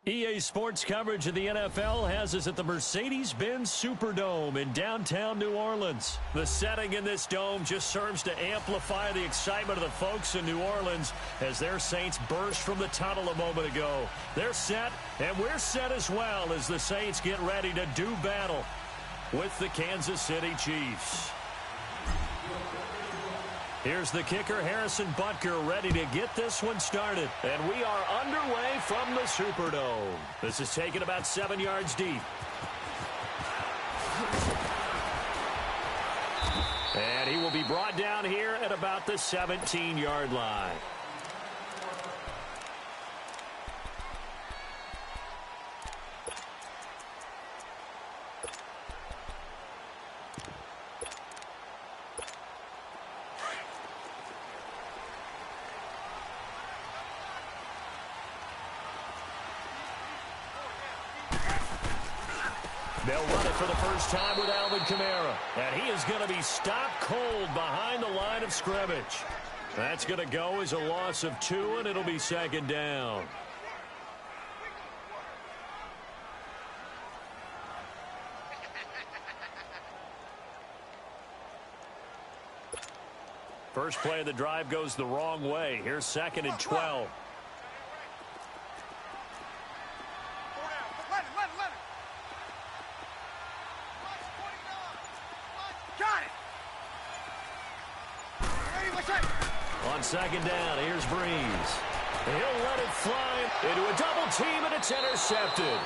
EA Sports coverage of the NFL has us at the Mercedes-Benz Superdome in downtown New Orleans. The setting in this dome just serves to amplify the excitement of the folks in New Orleans as their Saints burst from the tunnel a moment ago. They're set, and we're set as well as the Saints get ready to do battle with the Kansas City Chiefs. Here's the kicker, Harrison Butker, ready to get this one started. And we are underway from the Superdome. This is taken about 7 yards deep. And he will be brought down here at about the 17-yard line. They'll run it for the first time with Alvin Kamara. And he is going to be stopped cold behind the line of scrimmage. That's going to go as a loss of 2, and it'll be second down. First play of the drive goes the wrong way. Here's 2nd and 12. On second down, here's Breeze. He'll let it fly into a double team, and it's intercepted.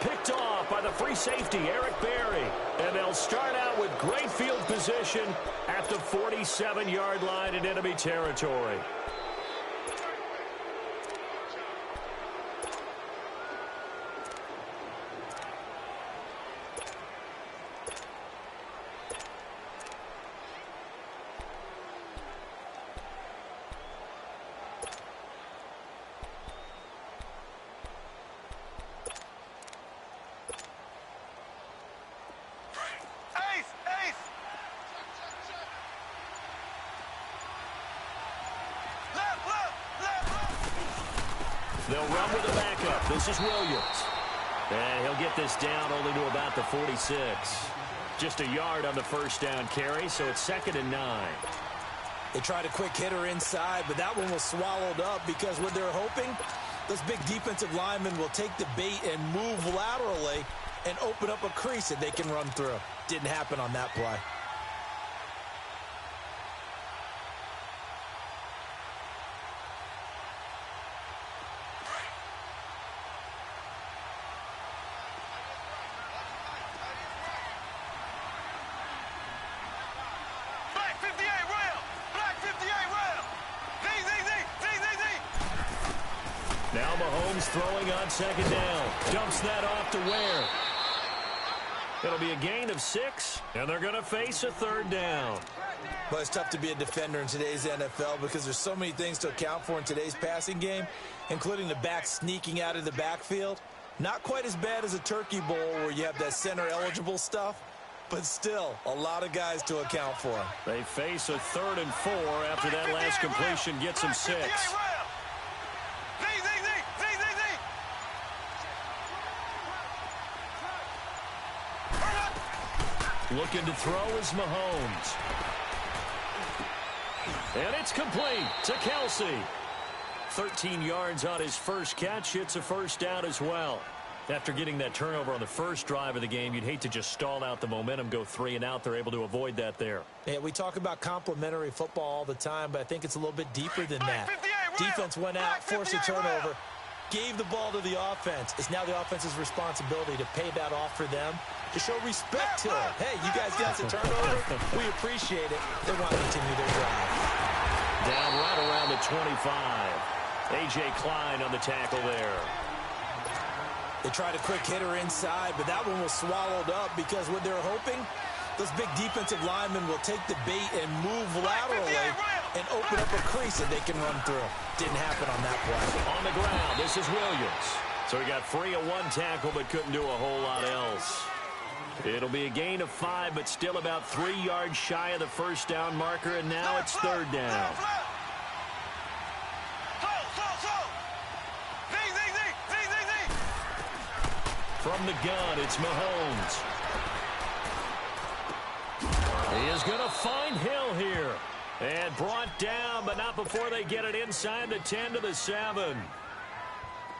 Picked off by the free safety, Eric Berry. And they'll start out with great field position at the 47-yard line in enemy territory. They'll run with the backup. This is Williams. And he'll get this down only to about the 46. Just a yard on the first down carry, so it's 2nd and 9. They tried a quick hitter inside, but that one was swallowed up because what they're hoping, those big defensive linemen will take the bait and move laterally and open up a crease that they can run through. Didn't happen on that play. Now Mahomes throwing on second down. Dumps that off to Ware. It'll be a gain of 6, and they're going to face a 3rd down. Well, it's tough to be a defender in today's NFL because there's so many things to account for in today's passing game, including the back sneaking out of the backfield. Not quite as bad as a turkey bowl where you have that center-eligible stuff, but still a lot of guys to account for. They face a 3rd and 4 after that last completion gets them 6. Looking to throw is Mahomes. And it's complete to Kelsey. 13 yards on his first catch. It's a first down as well. After getting that turnover on the first drive of the game, you'd hate to just stall out the momentum, go 3 and out. They're able to avoid that there. Yeah, we talk about complementary football all the time, but I think it's a little bit deeper than that. Defense went out, forced a turnover, gave the ball to the offense. It's now the offense's responsibility to pay that off for them, to show respect to it. Hey, you guys got a turnover. We appreciate it. They want to continue their drive. Down right around the 25. A.J. Klein on the tackle there. They tried a quick hitter inside, but that one was swallowed up because what they're hoping, those big defensive linemen will take the bait and move laterally and open up a crease that they can run through. Didn't happen on that play. On the ground, this is Williams. So he got free of 1 tackle but couldn't do a whole lot else. It'll be a gain of 5, but still about 3 yards shy of the first down marker, and now it's 3rd down. From the gun, it's Mahomes. He is going to find Hill here. And brought down, but not before they get it inside the 10 to the 7.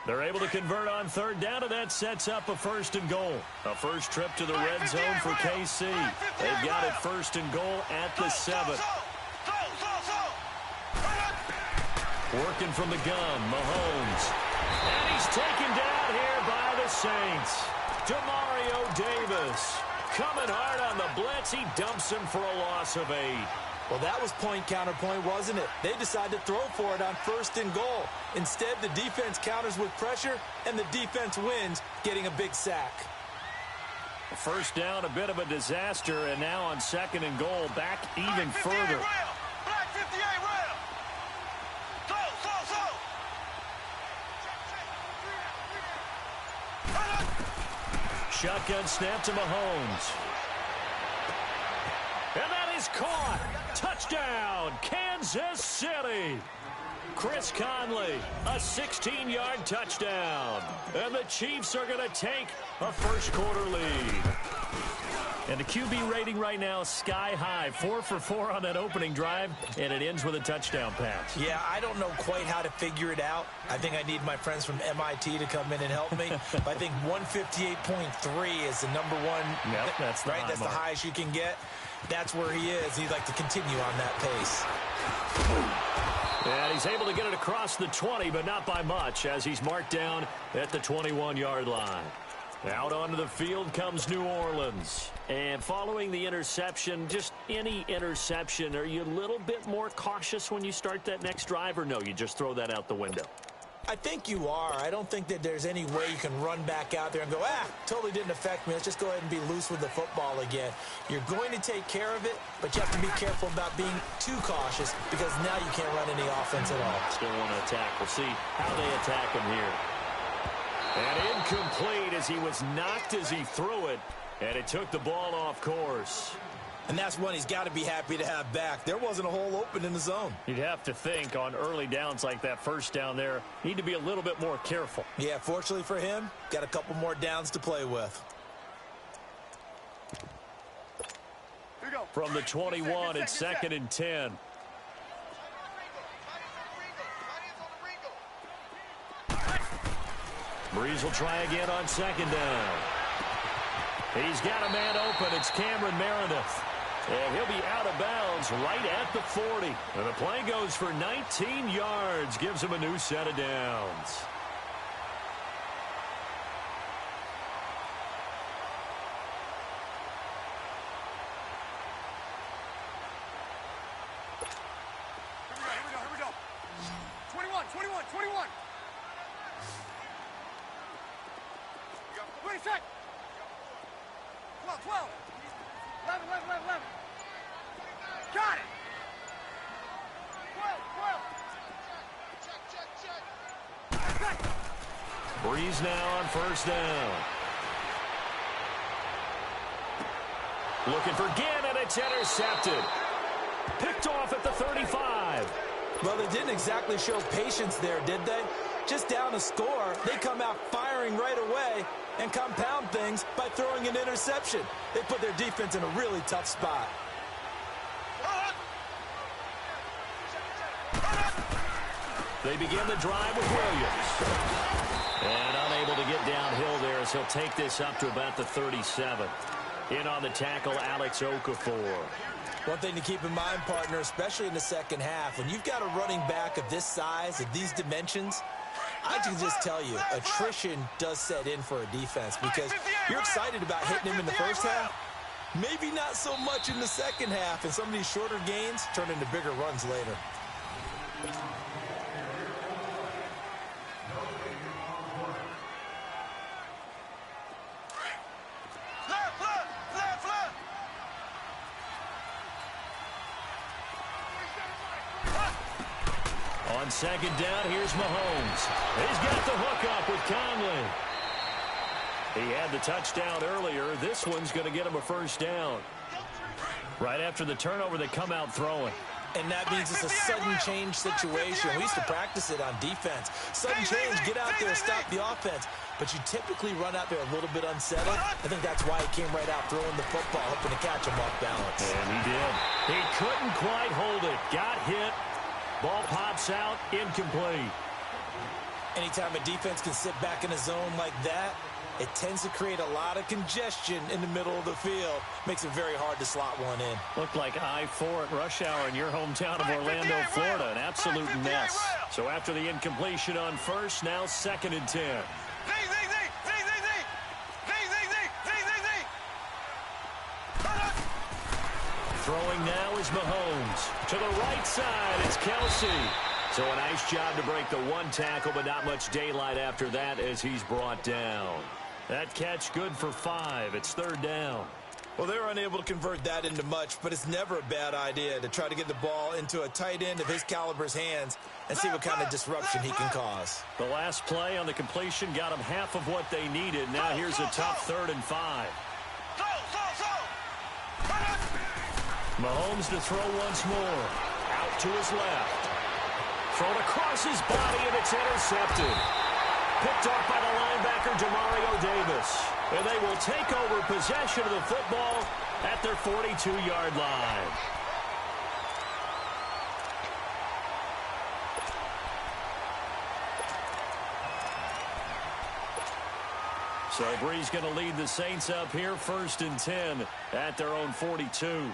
They're able to convert on third down, and that sets up a 1st and goal. A first trip to the red zone for KC. They've got it 1st and goal at the 7. Working from the gun, Mahomes. And he's taken down here by the Saints. Demario Davis coming hard on the blitz. He dumps him for a loss of 8. Well, that was point counterpoint, wasn't it? They decided to throw for it on 1st and goal. Instead, the defense counters with pressure, and the defense wins, getting a big sack. First down, a bit of a disaster, and now on 2nd and goal, back even further. Shotgun snap to Mahomes. And that is caught. Touchdown, Kansas City. Chris Conley, a 16-yard touchdown. And the Chiefs are going to take a first-quarter lead. And the QB rating right now, sky high. 4 for 4 on that opening drive, and it ends with a touchdown pass. Yeah, I don't know quite how to figure it out. I think I need my friends from MIT to come in and help me. But I think 158.3 is the number one. Yep, that's the right. That's the highest you can get. That's where he is. He'd like to continue on that pace. And he's able to get it across the 20, but not by much, as he's marked down at the 21-yard line. Out onto the field comes New Orleans. And following the interception, just any interception, are you a little bit more cautious when you start that next drive, or no, you just throw that out the window? I think you are. I don't think that there's any way you can run back out there and go, totally didn't affect me. Let's just go ahead and be loose with the football again. You're going to take care of it, but you have to be careful about being too cautious because now you can't run any offense at all. Still want to attack. We'll see how they attack him here. And incomplete as he was knocked as he threw it, and it took the ball off course. And that's one he's got to be happy to have back. There wasn't a hole open in the zone. You'd have to think on early downs like that first down there, need to be a little bit more careful. Yeah, fortunately for him, got a couple more downs to play with. From the 21, it's 2nd and 10. Breeze will try again on 2nd down. He's got a man open. It's Cameron Meredith. And he'll be out of bounds right at the 40. And the play goes for 19 yards. Gives him a new set of downs. Here we go. 21. 26. 12. 11. Got it. 12. Breeze now on 1st down. Looking for Gannon. It's intercepted. Picked off at the 35. Well, they didn't exactly show patience there, did they? Just down a score, they come out firing right away and compound things by throwing an interception. They put their defense in a really tough spot. They begin the drive with Williams. And unable to get downhill there as he'll take this up to about the 37. In on the tackle, Alex Okafor. One thing to keep in mind, partner, especially in the second half, when you've got a running back of this size, of these dimensions, I can just tell you, attrition does set in for a defense because you're excited about hitting him in the first half. Maybe not so much in the second half, and some of these shorter gains turn into bigger runs later. On 2nd down, here's Mahomes. He's got the hook up with Conley. He had the touchdown earlier. This one's going to get him a 1st down. Right after the turnover, they come out throwing. And that means it's a sudden change situation. We used to practice it on defense. Sudden change, get out there, stop the offense. But you typically run out there a little bit unsettled. I think that's why he came right out throwing the football, hoping to catch him off balance. And he did. He couldn't quite hold it. Got hit. Ball pops out, incomplete. Anytime a defense can sit back in a zone like that, it tends to create a lot of congestion in the middle of the field. Makes it very hard to slot one in. Looked like I-4 at rush hour in your hometown of Orlando, Florida. An absolute mess. So after the incompletion on first, now 2nd and 10. Throwing now is Mahomes. To the right side, it's Kelsey. So a nice job to break the one tackle, but not much daylight after that as he's brought down. That catch good for 5. It's 3rd down. Well, they're unable to convert that into much, but it's never a bad idea to try to get the ball into a tight end of his caliber's hands and see what kind of disruption he can cause. The last play on the completion got them half of what they needed. Now here's a tough 3rd and 5. Mahomes to throw once more. Out to his left. Thrown across his body, and it's intercepted. Picked off by the linebacker, Demario Davis. And they will take over possession of the football at their 42-yard line. So Bree's going to lead the Saints up here, 1st and 10 at their own 42.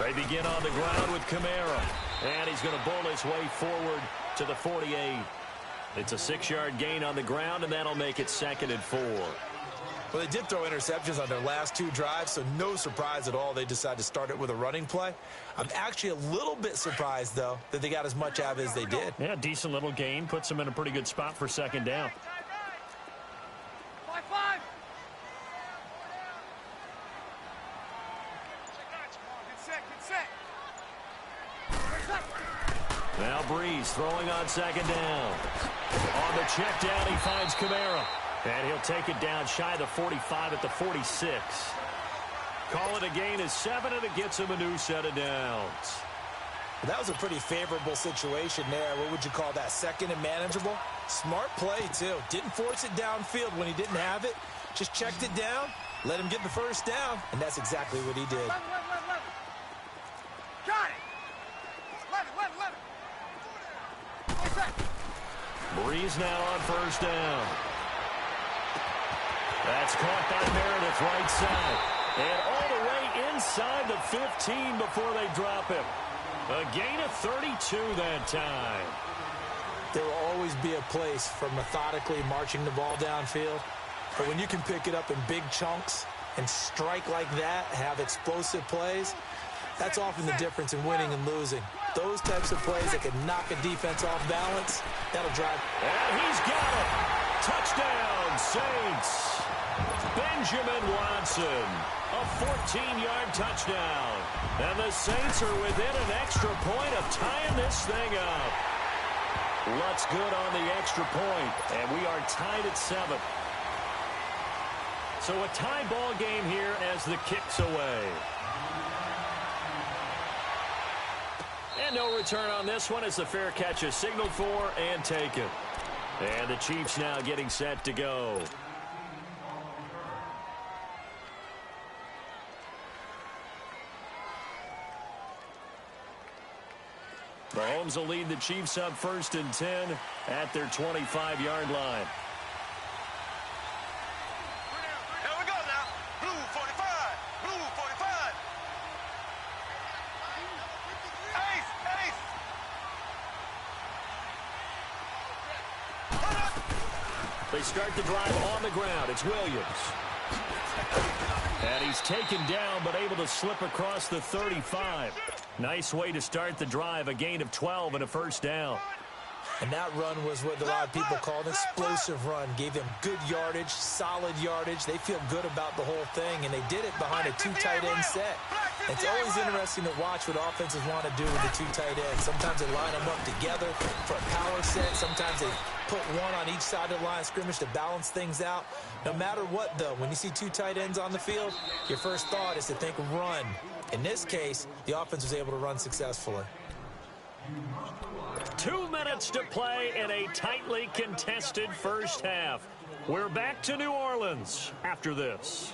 They begin on the ground with Kamara. And he's going to bowl his way forward to the 48. It's a 6-yard gain on the ground, and that'll make it 2nd and 4. Well, they did throw interceptions on their last 2 drives, so no surprise at all they decided to start it with a running play. I'm actually a little bit surprised, though, that they got as much out of it as they did. Yeah, decent little gain. Puts them in a pretty good spot for 2nd down. Now Breeze throwing on 2nd down. On the check down, he finds Kamara. And he'll take it down shy of the 45 at the 46. Call it a gain of 7, and it gets him a new set of downs. Well, that was a pretty favorable situation there. What would you call that? 2nd and manageable? Smart play, too. Didn't force it downfield when he didn't have it. Just checked it down, let him get the 1st down, and that's exactly what he did. Got it. Breeze now on 1st down. That's caught by Meredith right side. And all the way inside the 15 before they drop him. A gain of 32 that time. There will always be a place for methodically marching the ball downfield. But when you can pick it up in big chunks and strike like that, have explosive plays, that's often the difference in winning and losing. Those types of plays that can knock a defense off balance, that'll drive. And he's got it. Touchdown, Saints. Benjamin Watson. A 14-yard touchdown. And the Saints are within an extra point of tying this thing up. Lutz good on the extra point, and we are tied at 7. So a tie ball game here as the kick's away. And no return on this one as the fair catch is signaled for and taken. And the Chiefs now getting set to go. Mahomes will lead the Chiefs up 1st and 10 at their 25-yard line. Here we go now. Blue 45. Blue 45. Ace. They start the drive on the ground. It's Williams. And he's taken down but able to slip across the 35. Nice way to start the drive. A gain of 12 and a 1st down. And that run was what a lot of people call an explosive run. Gave them good yardage, solid yardage. They feel good about the whole thing, and they did it behind a 2 tight end set. It's always interesting to watch what offenses want to do with the two tight ends. Sometimes they line them up together for a power set. Sometimes they put one on each side of the line of scrimmage to balance things out. No matter what, though, when you see two tight ends on the field, your first thought is to think run. In this case, the offense was able to run successfully. 2 minutes to play in a tightly contested first half. We're back to New Orleans after this.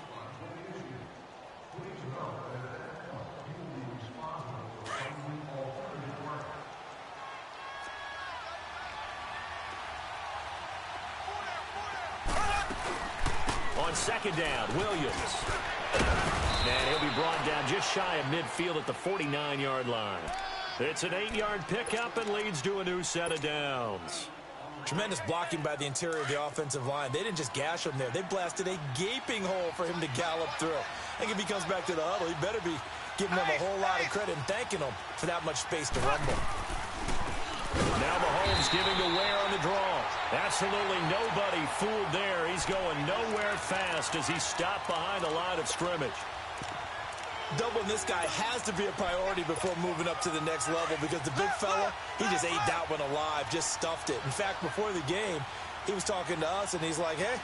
On second down, Williams. And he'll be brought down just shy of midfield at the 49-yard line. It's an 8-yard pickup and leads to a new set of downs. Tremendous blocking by the interior of the offensive line. They didn't just gash him there. They blasted a gaping hole for him to gallop through. I think if he comes back to the huddle, he better be giving them a whole lot of credit and thanking them for that much space to rumble. Now Mahomes giving the wear on the draw. Absolutely nobody fooled there. He's going nowhere fast as he stopped behind the line of scrimmage. Doubling this guy has to be a priority before moving up to the next level because the big fella, he just ate that one alive, just stuffed it. In fact, before the game, he was talking to us, and he's like, hey,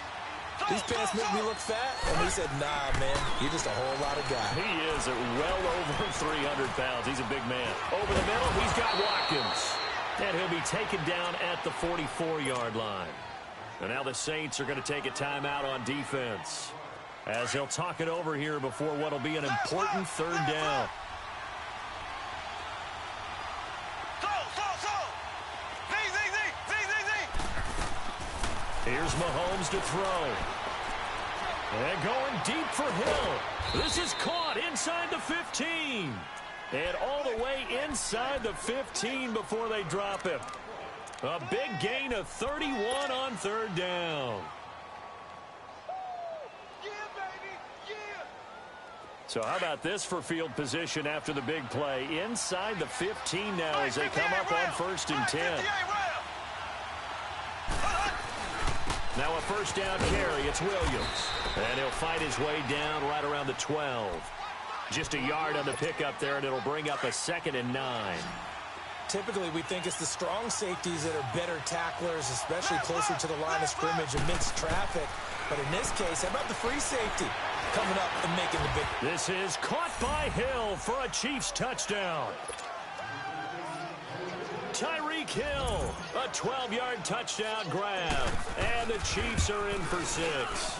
these pants make me look fat? And we said, nah, man, you're just a whole lot of guy. He is at well over 300 pounds. He's a big man. Over the middle, he's got Watkins. And he'll be taken down at the 44-yard line. And now the Saints are going to take a timeout on defense, as they'll talk it over here before what will be an important third down. Here's Mahomes to throw. And going deep for Hill. This is caught inside the 15. And all the way inside the 15 before they drop him. A big gain of 31 on third down. So how about this for field position after the big play? Inside the 15 now as they come up on 1st and 10. Now a first down carry. It's Williams. And he'll fight his way down right around the 12. Just a yard on the pickup there, and it'll bring up a 2nd and 9. Typically, we think it's the strong safeties that are better tacklers, especially closer to the line of scrimmage amidst traffic. But in this case, how about the free safety coming up and making the big... This is caught by Hill for a Chiefs touchdown. Tyreek Hill, a 12-yard touchdown grab. And the Chiefs are in for 6.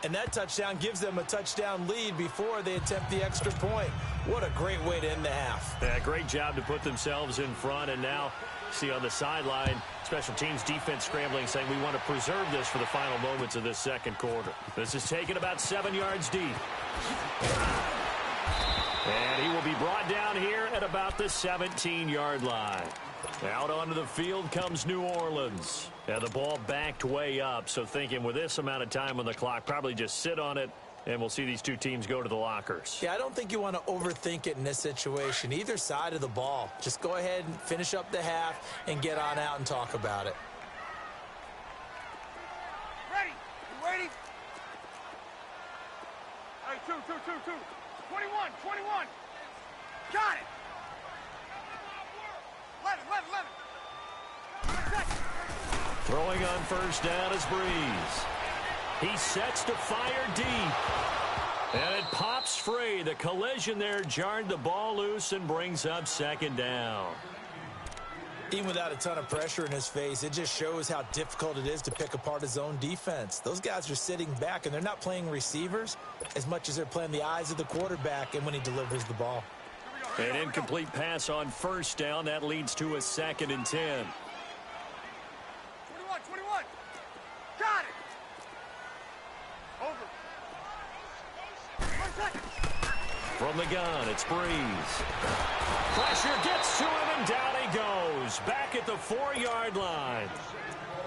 And that touchdown gives them a touchdown lead before they attempt the extra point. What a great way to end the half. Yeah, great job to put themselves in front. And now, see on the sideline, special teams defense scrambling, saying we want to preserve this for the final moments of this second quarter. This is taken about 7 yards deep. And he will be brought down here at about the 17-yard line. Out onto the field comes New Orleans. And the ball backed way up, so thinking with this amount of time on the clock, probably just sit on it, and we'll see these two teams go to the lockers. Yeah, I don't think you want to overthink it in this situation. Either side of the ball. Just go ahead and finish up the half and get on out and talk about it. Ready? You ready? All right, 2. 21. Got it. 11. Throwing on first down is Breeze. He sets to fire deep. And it pops free. The collision there jarred the ball loose and brings up 2nd down. Even without a ton of pressure in his face, it just shows how difficult it is to pick apart his own defense. Those guys are sitting back, and they're not playing receivers as much as they're playing the eyes of the quarterback and when he delivers the ball. An incomplete pass on first down. That leads to a 2nd and 10. 21. Got it. Over. 1 second. From the gun, it's Breeze. Pressure gets to him, and down he goes. Back at the 4-yard line.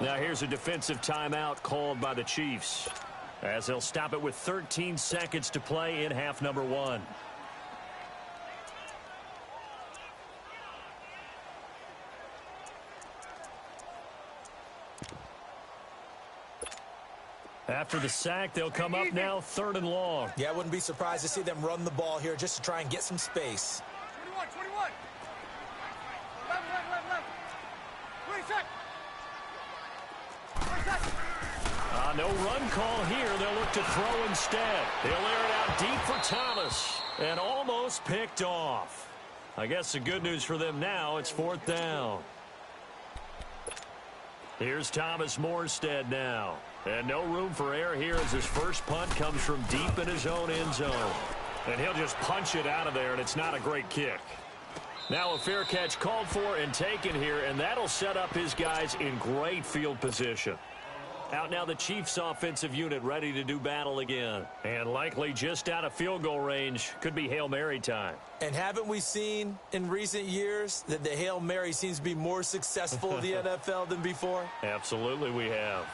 Now here's a defensive timeout called by the Chiefs, as they'll stop it with 13 seconds to play in half number 1. After the sack, they'll come up now 3rd and long. Yeah, I wouldn't be surprised to see them run the ball here just to try and get some space. 21. Left. 20 No run call here. They'll look to throw instead. He'll air it out deep for Thomas. And almost picked off. I guess the good news for them now, it's 4th down. Here's Thomas Morstead now. And no room for error here as his first punt comes from deep in his own end zone. And he'll just punch it out of there, and it's not a great kick. Now a fair catch called for and taken here, and that'll set up his guys in great field position. Out now the Chiefs offensive unit ready to do battle again. And likely just out of field goal range. Could be Hail Mary time. And haven't we seen in recent years that the Hail Mary seems to be more successful in the NFL than before? Absolutely we have.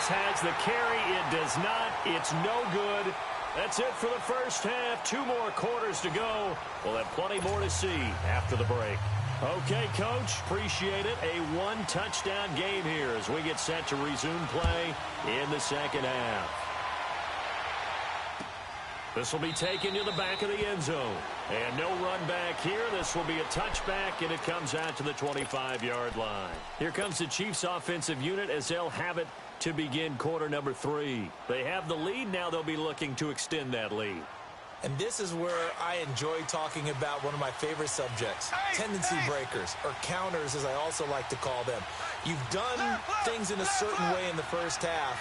Has the carry. It does not. It's no good. That's it for the first half. 2 more quarters to go. We'll have plenty more to see after the break. Okay, Coach. Appreciate it. A 1-touchdown game here as we get set to resume play in the second half. This will be taken to the back of the end zone. And no run back here. This will be a touchback, and it comes out to the 25-yard line. Here comes the Chiefs offensive unit as they'll have it to begin quarter number 3. They have the lead. Now they'll be looking to extend that lead. And this is where I enjoy talking about one of my favorite subjects, tendency breakers, or counters as I also like to call them. You've done things in a certain way in the first half,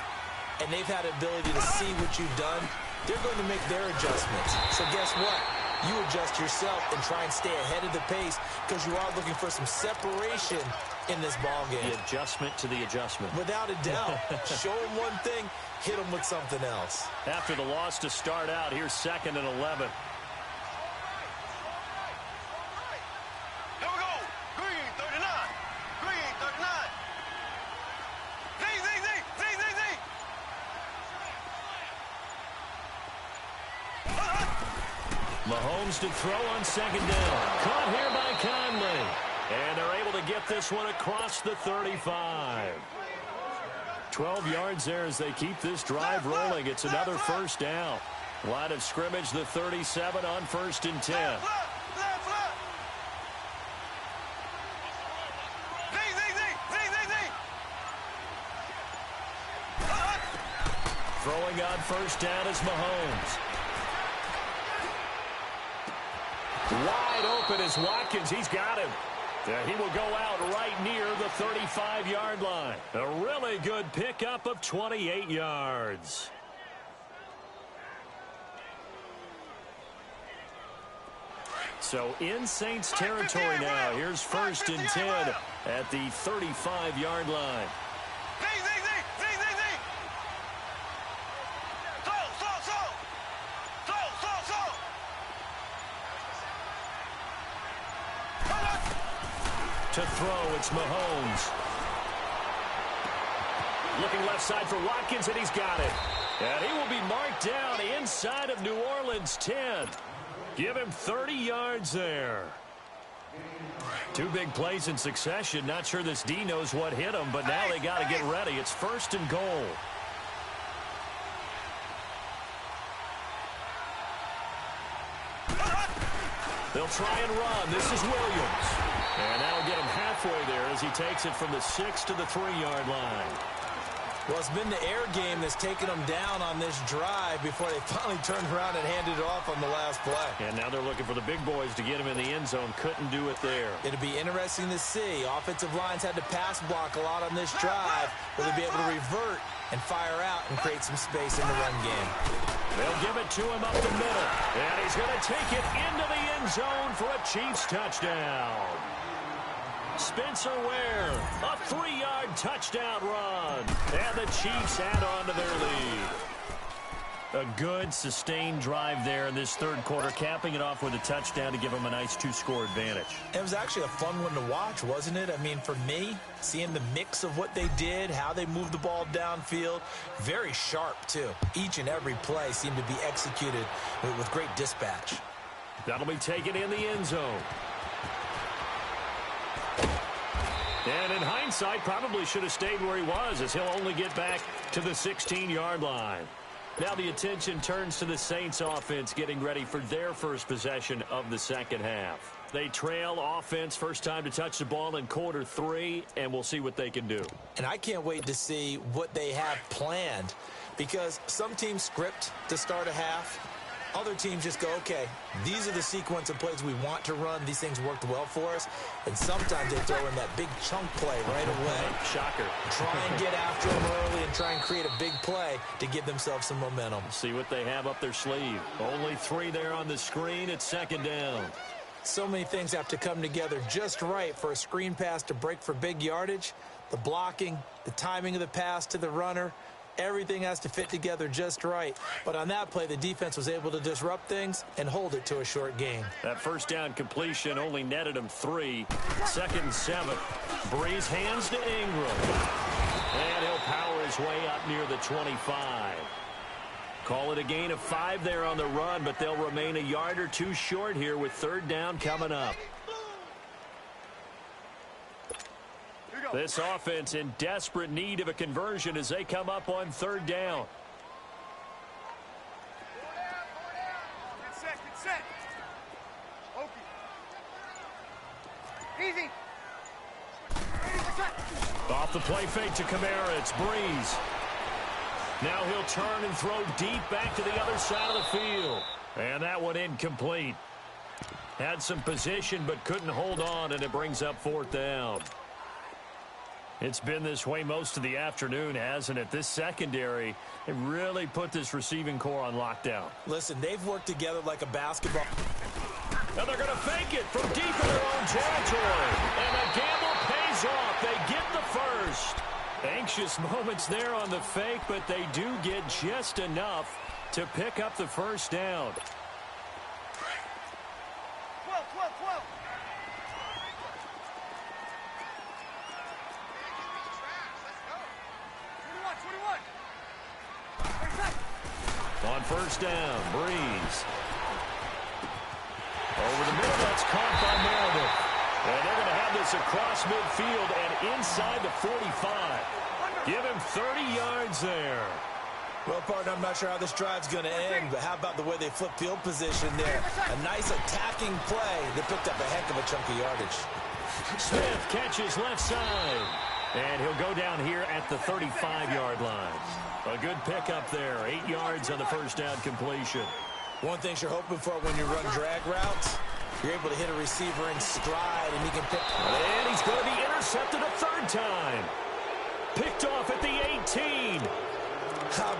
and they've had the ability to see what you've done. They're going to make their adjustments. So guess what? You adjust yourself and try and stay ahead of the pace because you are looking for some separation in this ball game. The adjustment to the adjustment. Without a doubt. Show them one thing, hit them with something else. After the loss to start out, here's 2nd and 11. Here we go. Green 39. Green 39. Z. Mahomes to throw on 2nd down. Caught here by Conley. And they're able to get this one across the 35. 12 yards there as they keep this drive rolling. It's another first down. Line of scrimmage, the 37 on 1st and 10. Throwing on 1st down is Mahomes. Wide open is Watkins. He's got him. He will go out right near the 35-yard line. A really good pickup of 28 yards. So in Saints territory now. Here's 1st and 10 at the 35-yard line. To throw, it's Mahomes. Looking left side for Watkins, and he's got it. And he will be marked down inside of New Orleans 10. Give him 30 yards there. 2 big plays in succession. Not sure this D knows what hit him, but now they got to get ready. It's 1st and goal. They'll try and run. This is Williams. And that'll get him halfway there as he takes it from the 6 to the 3-yard line. Well, it's been the air game that's taken them down on this drive before they finally turned around and handed it off on the last play. And now they're looking for the big boys to get him in the end zone. Couldn't do it there. It'll be interesting to see. Offensive lines had to pass block a lot on this drive. Will they be able to revert and fire out and create some space in the run game? They'll give it to him up the middle. And he's going to take it into the end zone for a Chiefs touchdown. Spencer Ware, a 3-yard touchdown run. And the Chiefs add on to their lead. A good, sustained drive there in this third quarter, capping it off with a touchdown to give them a nice 2-score advantage. It was actually a fun one to watch, wasn't it? I mean, for me, seeing the mix of what they did, how they moved the ball downfield, very sharp, too. Each and every play seemed to be executed with great dispatch. That'll be taken in the end zone. And in hindsight, probably should have stayed where he was, as he'll only get back to the 16-yard line. Now the attention turns to the Saints offense getting ready for their first possession of the second half. They trail offense, first time to touch the ball in quarter 3, and we'll see what they can do. And I can't wait to see what they have planned, because some teams script to start a half. Other teams just go, okay, these are the sequence of plays we want to run. These things worked well for us. And sometimes they throw in that big chunk play right away. Shocker. Try and get after them early and try and create a big play to give themselves some momentum. See what they have up their sleeve. Only 3 there on the screen. It's second down. So many things have to come together just right for a screen pass to break for big yardage. The blocking, the timing of the pass to the runner, everything has to fit together just right. But on that play, the defense was able to disrupt things and hold it to a short gain. That first down completion only netted him 3. Second and 7. Breeze hands to Ingram. And he'll power his way up near the 25. Call it a gain of 5 there on the run, but they'll remain a yard or 2 short here with third down coming up. This offense in desperate need of a conversion as they come up on third down. Get set, get set. Okay. Easy. Off the play fake to Kamara, it's Breeze. Now he'll turn and throw deep back to the other side of the field. And that one incomplete. Had some position but couldn't hold on, and it brings up fourth down. It's been this way most of the afternoon, hasn't it? This secondary, it really put this receiving core on lockdown. Listen, they've worked together like a basketball. Now they're going to fake it from deep in their own territory. And the gamble pays off. They get the first. Anxious moments there on the fake, but they do get just enough to pick up the first down. 12, 12, 12. On first down, Breeze. Over the middle, that's caught by Meredith. And they're going to have this across midfield and inside the 45. Give him 30 yards there. Well, partner, I'm not sure how this drive's going to end, but how about the way they flip field position there? A nice attacking play that picked up a heck of a chunk of yardage. Smith catches left side. And he'll go down here at the 35-yard line. A good pickup there. 8 yards on the first down completion. One thing you're hoping for when you run drag routes, you're able to hit a receiver in stride, and he can pick. And he's going to be intercepted a third time. Picked off at the 18.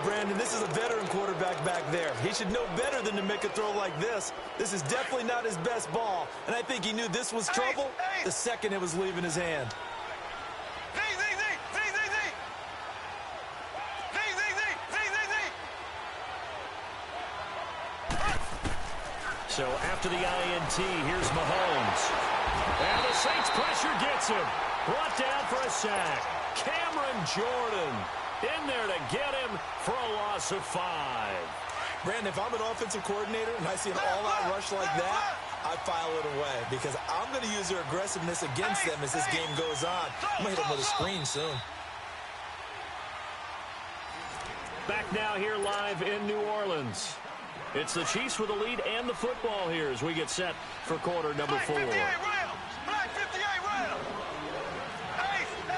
Brandon, this is a veteran quarterback back there. He should know better than to make a throw like this. This is definitely not his best ball, and I think he knew this was trouble the second it was leaving his hand. So after the INT, here's Mahomes. And the Saints pressure gets him. Brought down for a sack. Cameron Jordan in there to get him for a loss of 5. Brandon, if I'm an offensive coordinator and I see an all-out rush like that, I file it away because I'm going to use their aggressiveness against them as this game goes on. I'm going to hit them with a screen soon. Back now here live in New Orleans. It's the Chiefs with the lead and the football here as we get set for quarter number 4. Black 58 round. Ace. Z.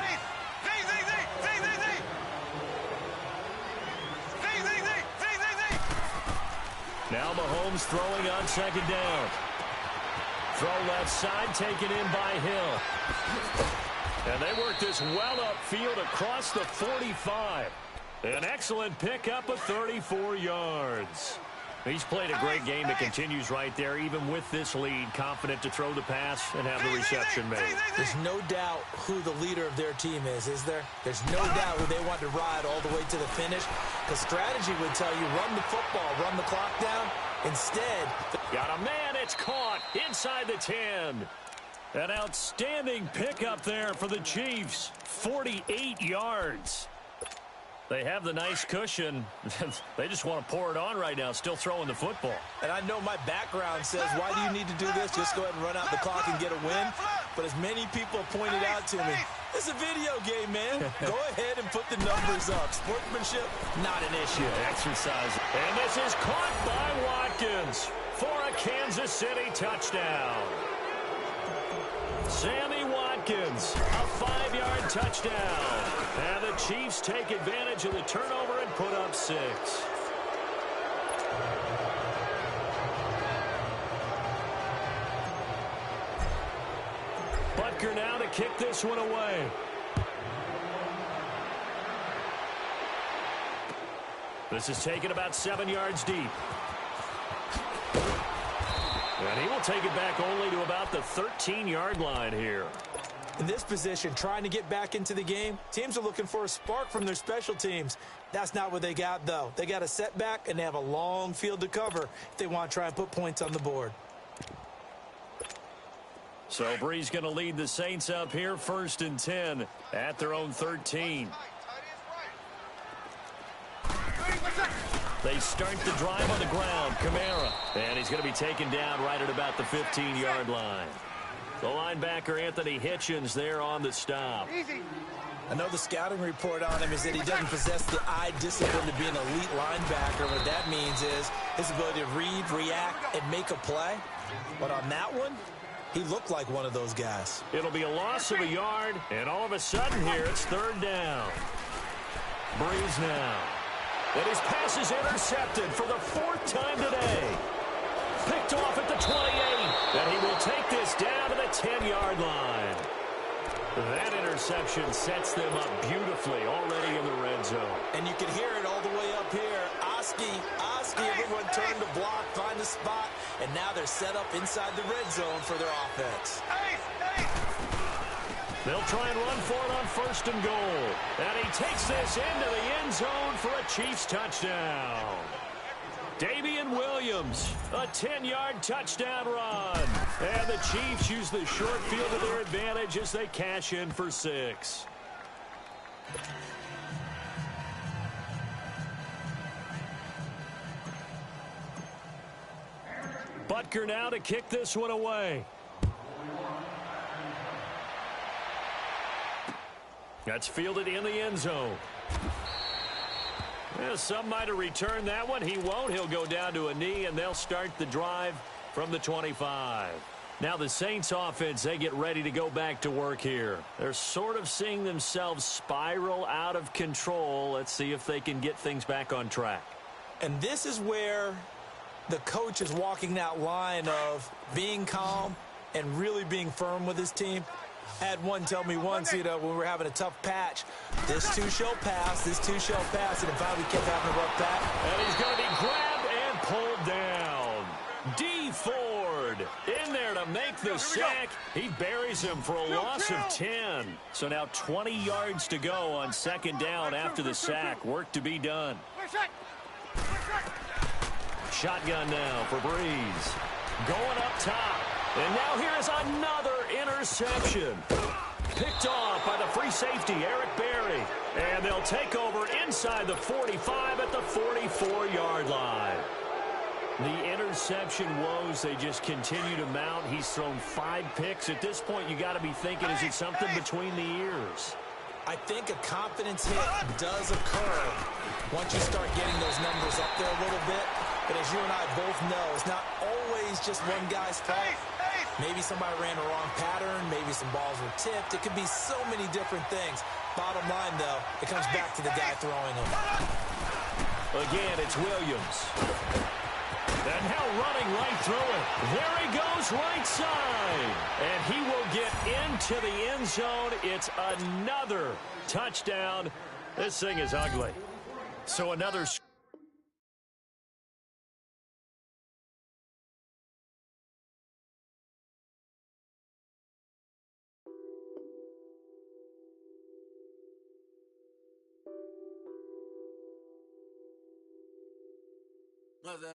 Now Mahomes throwing on second down. Throw left side taken in by Hill. And they work this well upfield across the 45. An excellent pickup of 34 yards. He's played a great game that continues right there, even with this lead, confident to throw the pass and have the reception made. There's no doubt who the leader of their team is there? There's no doubt who they want to ride all the way to the finish, because strategy would tell you run the football, run the clock down. Instead, got a man, it's caught inside the 10. An outstanding pickup there for the Chiefs, 48 yards. They have the nice cushion. They just want to pour it on right now, still throwing the football. And I know my background says, why do you need to do this? Just go ahead and run out the clock and get a win. But as many people pointed out to me, it's a video game, man. Go ahead and put the numbers up. Sportsmanship, not an issue. Exercise. And this is caught by Watkins for a Kansas City touchdown. Sammy Watkins, a 5-yard touchdown. And the Chiefs take advantage of the turnover and put up 6. Butker now to kick this one away. This is taken about 7 yards deep. And he will take it back only to about the 13-yard line here. In this position, trying to get back into the game, teams are looking for a spark from their special teams. That's not what they got, though. They got a setback, and they have a long field to cover if they want to try and put points on the board. So Bree's going to lead the Saints up here, 1st and 10 at their own 13. They start the drive on the ground. Kamara. And he's going to be taken down right at about the 15-yard line. The linebacker, Anthony Hitchens, there on the stop. I know the scouting report on him is that he doesn't possess the eye discipline to be an elite linebacker. What that means is his ability to read, react, and make a play. But on that one, he looked like one of those guys. It'll be a loss of a yard, and all of a sudden here, it's 3rd down. Breeze now. And his pass is intercepted for the 4th time today. Picked off at the 28. And he will take this down to the 10-yard line. That interception sets them up beautifully already in the red zone. And you can hear it all the way up here. Oski, everyone turned to block, find a spot, and now they're set up inside the red zone for their offense. They'll try and run for it on 1st and goal. And he takes this into the end zone for a Chiefs touchdown. Damian Williams, a 10-yard touchdown run. And the Chiefs use the short field to their advantage as they cash in for 6. Butker now to kick this one away. That's fielded in the end zone. Yeah, some might have returned that one. He won't. He'll go down to a knee, and they'll start the drive from the 25. Now the Saints offense, they get ready to go back to work here. They're sort of seeing themselves spiral out of control. Let's see if they can get things back on track. And this is where the coach is walking that line of being calm and really being firm with his team. I had one tell me once, when we were having a tough patch, this too shall pass, and finally we kept having a rough patch. And he's going to be grabbed and pulled down. D. Ford in there to make the sack. He buries him for a loss of 10. So now 20 yards to go on 2nd down after the sack. Work to be done. Shotgun now for Breeze. Going up top. And now here is another interception. Picked off by the free safety, Eric Berry. And they'll take over inside the 45 at the 44-yard line. The interception woes, they just continue to mount. He's thrown 5 picks. At this point, you got to be thinking, is it something between the ears? I think a confidence hit does occur once you start getting those numbers up there a little bit. But as you and I both know, it's not always just one guy's fault. Maybe somebody ran a wrong pattern. Maybe some balls were tipped. It could be so many different things. Bottom line, though, it comes back to the guy throwing them. Again, it's Williams. And now running right through it. There he goes right side. And he will get into the end zone. It's another touchdown. This thing is ugly. So another Well,